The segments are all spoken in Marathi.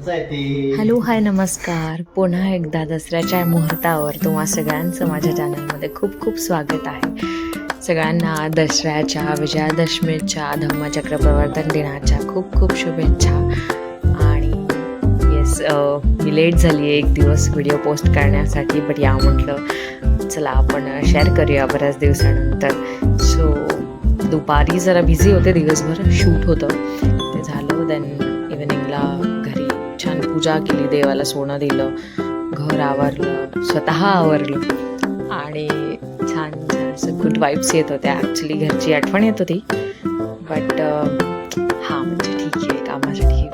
हॅलो हाय नमस्कार. पुन्हा एकदा दसऱ्याच्या मुहूर्तावर तुम्हा सगळ्यांचं माझ्या चॅनलमध्ये खूप खूप स्वागत आहे. सगळ्यांना दसऱ्याच्या, विजयादशमीच्या, धम्मचक्र प्रवर्तन दिनाच्या खूप खूप शुभेच्छा. आणि येस, मी लेट झाली आहे एक दिवस व्हिडिओ पोस्ट करण्यासाठी, बट या म्हटलं चला आपण शेअर करूया बऱ्याच दिवसानंतर. सो दुपारी जरा बिझी होते, दिवसभर शूट होतं ते झालं. देन इव्हनिंगला घरी छान पूजा केली, देवाला सोनं दिलं, घर आवरलं, स्वतः आवरलं आणि छान छान असं गुड वाईब्स येत होत्या. ॲक्च्युली घरची आठवण येत होती, बट हां म्हणजे ठीक आहे, कामासाठी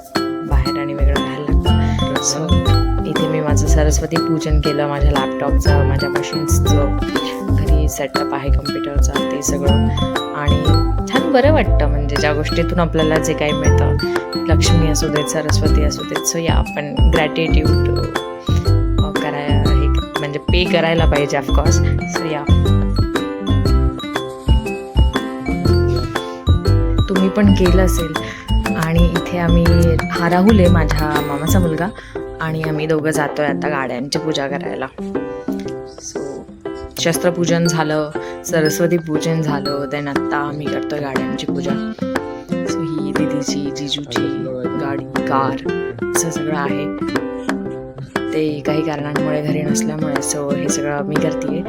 बाहेर आणि वेगळं राहायला लागतं. सो इथे मी माझं सरस्वती पूजन केलं, माझ्या लॅपटॉपचं, माझ्या मशीन्सचं, घरी सेटअप आहे कम्प्युटरचा, ते सगळं. आणि छान बरं वाटतं, म्हणजे ज्या गोष्टीतून आपल्याला जे काही मिळतं, लक्ष्मी असू देत, सरस्वती असू देत, सो या आपण ग्रॅटिट्यूड करायला, हे म्हणजे पे करायला पाहिजे ऑफकोर्स. सो या तुम्ही पण केलं असेल. आणि इथे आम्ही, हा राहुल आहे माझ्या मामाचा मुलगा, आणि आम्ही दोघं जातोय आता गाड्यांची पूजा करायला. सो शस्त्रपूजन झालं, सरस्वती पूजन झालं, देन आत्ता आम्ही करतोय गाड्यांची पूजा. सो ही दीदीची, जिजूची गाडी, कार, असं सगळं आहे. ते काही कारणांमुळे घरी नसल्यामुळे सो हे सगळं मी करते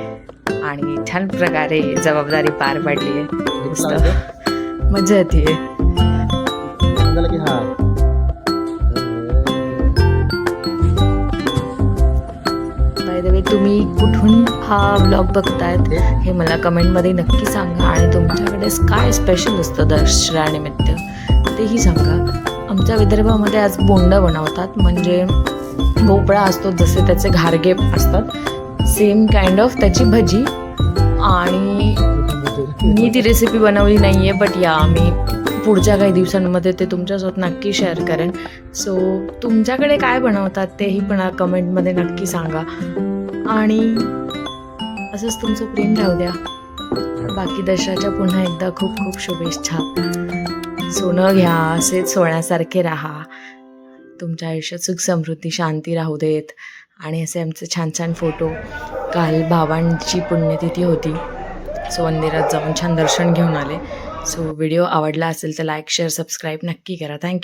आणि छान प्रकारे जबाबदारी पार पाडली आहे. मस्त मजा येते. बाय द वे, तुम्ही कुठून हा व्लॉग बघतायत हे मला कमेंटमध्ये नक्की सांगा. आणि तुमच्याकडे काय स्पेशल असतं दसऱ्यानिमित्त तेही सांगा. आमच्या विदर्भामध्ये आज बोंड बनवतात, म्हणजे भोपळा असतो जसे त्याचे घारगे असतात, सेम काइंड ऑफ त्याची भजी. आणि मी ती रेसिपी बनवली नाही आहे, बट या मी पुढच्या काही दिवसांमध्ये ते तुमच्यासोबत नक्की शेअर करेन. सो तुमच्याकडे काय बनवतात तेही पण कमेंटमध्ये नक्की सांगा. आणि असंच तुमचं प्रेम राहू द्या. बाकी दसऱ्याच्या पुन्हा एकदा खूप खूप शुभेच्छा. सोनं घ्या, असेच सोन्यासारखे राहा, तुमच्या आयुष्यात सुख समृद्धी शांती राहू देत. आणि असे आमचे छान छान फोटो. काल बाबांची पुण्यतिथी होती, सो मंदिरात जाऊन छान दर्शन घेऊन आले. सो व्हिडिओ आवडला असेल तर लाईक, शेअर, सबस्क्राईब नक्की करा. थँक्यू.